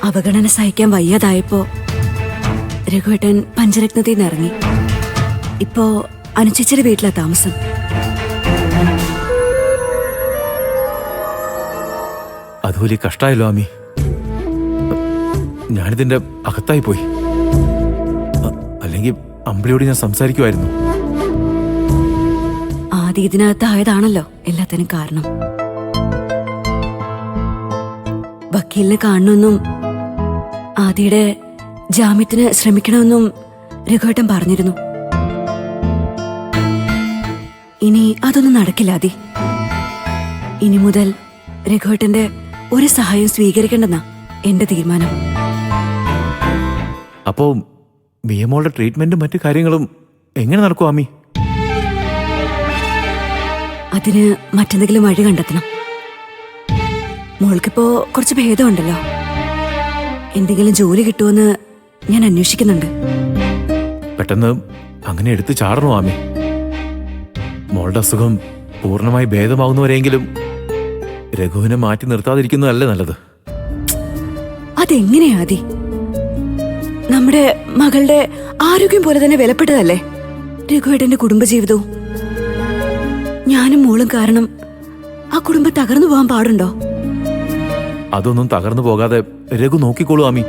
അവഗണന സഹിക്കാൻ വയ്യാതായപ്പോ രഘുവേട്ടൻ പഞ്ചരത്നത്തിൽ നിന്ന് ഇറങ്ങി. ഇപ്പോ അനുചേച്ചിയുടെ വീട്ടിലാ താമസം. അത് വലിയ കഷ്ടായല്ലോ ആമി. ഞാനിതിന്റെ അകത്തായി പോയി. അല്ലെങ്കിൽ അമ്പിളിയോട് ഞാൻ സംസാരിക്കുമായിരുന്നു. ആദ്യം ഇതിനകത്തായതാണല്ലോ എല്ലാത്തിനും കാരണം. വക്കീലിനെ കാണണമെന്നും ആദിയുടെ ജാമ്യത്തിന് ശ്രമിക്കണമെന്നും രഘുവേട്ടൻ പറഞ്ഞിരുന്നു. ഇനി അതൊന്നും നടക്കില്ല ആദി. ഇനി മുതൽ രഘുവേട്ടന്റെ ഒരു സഹായം സ്വീകരിക്കേണ്ടെന്നാ എന്റെ തീരുമാനം. അപ്പോ മിയമോളുടെ ട്രീറ്റ്മെന്റും മറ്റു കാര്യങ്ങളും എങ്ങനെ നടക്കും ആമി? അതിന് മറ്റെന്തെങ്കിലും വഴി കണ്ടെത്തണം. മോൾക്കിപ്പോ കുറച്ച് ഭേദമുണ്ടല്ലോ. എന്തെങ്കിലും ജോലി കിട്ടുമെന്ന് ഞാൻ അന്വേഷിക്കുന്നുണ്ട്. പെട്ടെന്ന് അങ്ങനെ എടുത്തു ചാടണോ ആമി? മോളുടെ അസുഖം പൂർണ്ണമായി ഭേദമാവുന്നവരെങ്കിലും രഘുവിനെ മാറ്റി നിർത്താതിരിക്കുന്നതല്ലേ നല്ലത്. അതെങ്ങനെയാ ആദി? നമ്മുടെ മകളുടെ ആരോഗ്യം പോലെ തന്നെ വിലപ്പെട്ടതല്ലേ രഘുവേട്ടന്റെ കുടുംബജീവിതവും. ഞാനും മോളും കാരണം ആ കുടുംബം തകർന്നു പോകാൻ പാടുണ്ടോ? അതൊന്നും തകർന്നു പോകാതെ രഘു നോക്കിക്കോളൂ ആമി.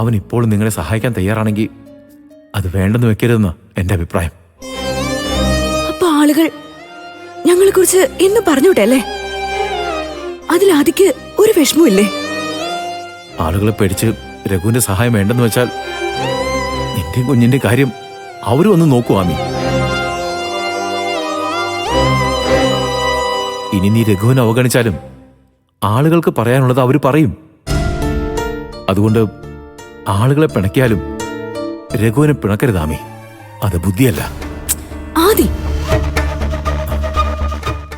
അവൻ ഇപ്പോൾ നിങ്ങളെ സഹായിക്കാൻ തയ്യാറാണെങ്കിൽ അത് വേണ്ടെന്ന് വെക്കരുതെന്ന് എന്റെ അഭിപ്രായം. അപ്പൊ ആളുകൾ ഞങ്ങളെ കുറിച്ച് എന്ന് പറഞ്ഞോട്ടെ. അതിലാദിക്ക് ഒരു വിഷമമില്ലേ? ആളുകളെ പേടിച്ച് രഘുവിന്റെ സഹായം വേണ്ടെന്ന് വെച്ചാൽ നിന്റെയും കുഞ്ഞിന്റെ കാര്യം അവരും ഒന്ന് നോക്കൂ ആമി. ഇനി നീ രഘുവിനെ അവഗണിച്ചാലും ആളുകൾക്ക് പറയാനുള്ളത് അവർ പറയും. അതുകൊണ്ട് ആളുകളെ പിണക്കിയാലും രഘുവിനെ പിണക്കരുതാമി. അത് ബുദ്ധിയല്ല. ആദി.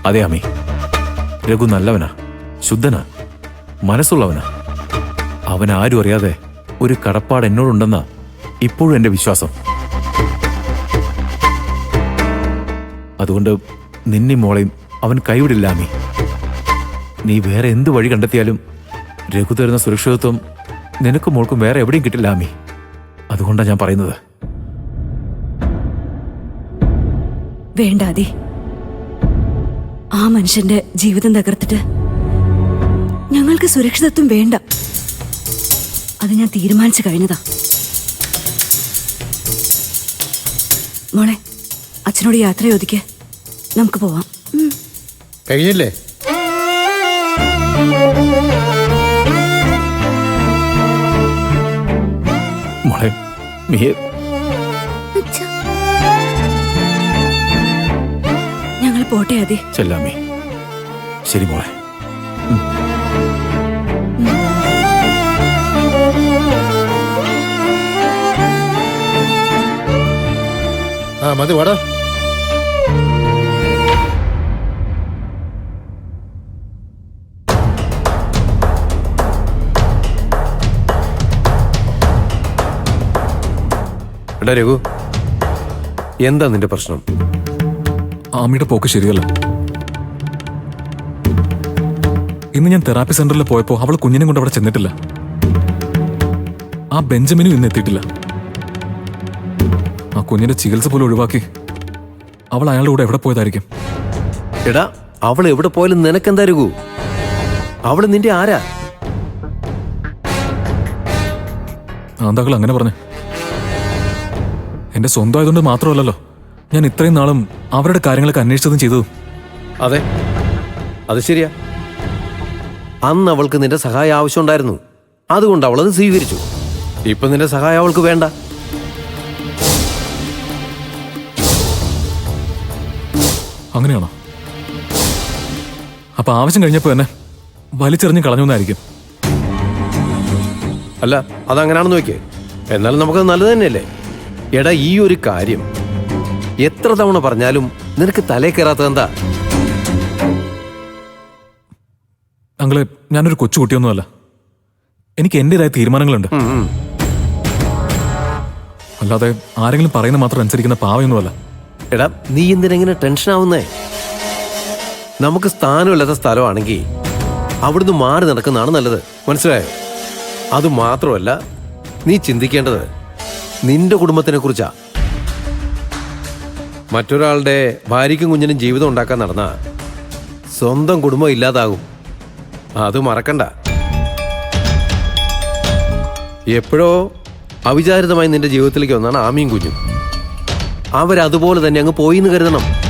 അതെ ആമി, രഘു നല്ലവനാ, ശുദ്ധനാ, മനസ്സുള്ളവനാ. അവൻ ആരും അറിയാതെ ഒരു കടപ്പാട് എന്നോടുണ്ടെന്നാ ഇപ്പോഴും എന്റെ വിശ്വാസം. അതുകൊണ്ട് നിന്നെ മോളെയും അവൻ കൈവിടില്ല ആമി. നീ വേറെ എന്ത് വഴി കണ്ടെത്തിയാലും രഘു തരുന്ന സുരക്ഷിതത്വം നിനക്കും മോൾക്കും വേറെ എവിടെയും കിട്ടില്ല ആമി. അതുകൊണ്ടാണ് ഞാൻ പറയുന്നത്. വേണ്ട ആദി. ആ മനുഷ്യന്റെ ജീവിതം തകർത്തിട്ട് ഞങ്ങൾക്ക് സുരക്ഷിതത്വം വേണ്ട. അത് ഞാൻ തീരുമാനിച്ചു കഴിഞ്ഞതാ. മോളെ, അച്ഛനോട് യാത്ര ചോദിക്കേ, നമുക്ക് പോവാം. കഴിഞ്ഞില്ലേ? മോളെ, മിയെ ഞങ്ങൾ പോട്ടെ ആദി. ചെല്ലാമി. ശരി മോളെ. ആ മതി, വാടാ. എടാ രഘു, എന്താ നിന്റെ പ്രശ്നം? ആമിയുടെ പോക്ക് ശരിയല്ല. ഇന്ന് ഞാൻ തെറാപ്പി സെന്ററിൽ പോയപ്പോ അവൾ കുഞ്ഞിനെ കൊണ്ട് അവിടെ ചെന്നിട്ടില്ല. ആ ബെഞ്ചമിനും ഇന്ന് എത്തിയിട്ടില്ല. ആ കുഞ്ഞിന്റെ ചികിത്സ പോലും ഒഴിവാക്കി അവൾ അയാളുടെ കൂടെ എവിടെ പോയതായിരിക്കും? എടാ, അവൾ എവിടെ പോയാലും നിനക്കെന്താ രഘു? അവള് നിന്റെ ആരാ? എന്താക്കൾ അങ്ങനെ പറഞ്ഞു? എന്റെ സ്വന്തമായതുകൊണ്ട് മാത്രമല്ലല്ലോ ഞാൻ ഇത്രയും നാളും അവരുടെ കാര്യങ്ങളൊക്കെ അന്വേഷിച്ചതും ചെയ്തതും. അതെ, അത് ശരിയാ. അന്ന് അവൾക്ക് നിന്റെ സഹായം ആവശ്യമുണ്ടായിരുന്നു. അതുകൊണ്ട് അവളത് സ്വീകരിച്ചു. ഇപ്പൊ നിന്റെ സഹായം അവൾക്ക് വേണ്ട. അങ്ങനെയാണോ? അപ്പൊ ആവശ്യം കഴിഞ്ഞപ്പോ തന്നെ വലിച്ചെറിഞ്ഞ് കളഞ്ഞുവെന്നായിരിക്കും. അല്ല, അതങ്ങനാണെന്ന് വെക്കേ. എന്നാലും നമുക്കത് നല്ലത് തന്നെയല്ലേ? എടാ, ഈ ഒരു കാര്യം എത്ര തവണ പറഞ്ഞാലും നിനക്ക് തലേ കയറാത്തത് എന്താ? അങ്ങളെ, ഞാനൊരു കൊച്ചുകുട്ടിയൊന്നുമല്ല. എനിക്ക് എന്റേതായ തീരുമാനങ്ങളുണ്ട്. അല്ലാതെ ആരെങ്കിലും പറയുന്ന മാത്രം അനുസരിക്കുന്ന പാവയൊന്നുമല്ല. എടാ, നീ എന്തിനെങ്ങനെ ടെൻഷൻ ആവുന്നേ? നമുക്ക് സ്ഥാനമില്ലാത്ത സ്ഥലമാണെങ്കിൽ അവിടുന്ന് മാറി നടക്കുന്നതാണ് നല്ലത്. മനസ്സിലായോ? അതുമാത്രമല്ല, നീ ചിന്തിക്കേണ്ടത് നിന്റെ കുടുംബത്തിനെ കുറിച്ചാ. മറ്റൊരാളുടെ ഭാര്യയ്ക്കും കുഞ്ഞിനും ജീവിതം ഉണ്ടാക്കാൻ നടന്ന സ്വന്തം കുടുംബം ഇല്ലാതാകും. അത് മറക്കണ്ട. എപ്പോഴോ അവിചാരിതമായി നിന്റെ ജീവിതത്തിലേക്ക് വന്നാണ് ആമിയും കുഞ്ഞും. അവരതുപോലെ തന്നെ അങ്ങ് പോയിന്ന് കരുതണം.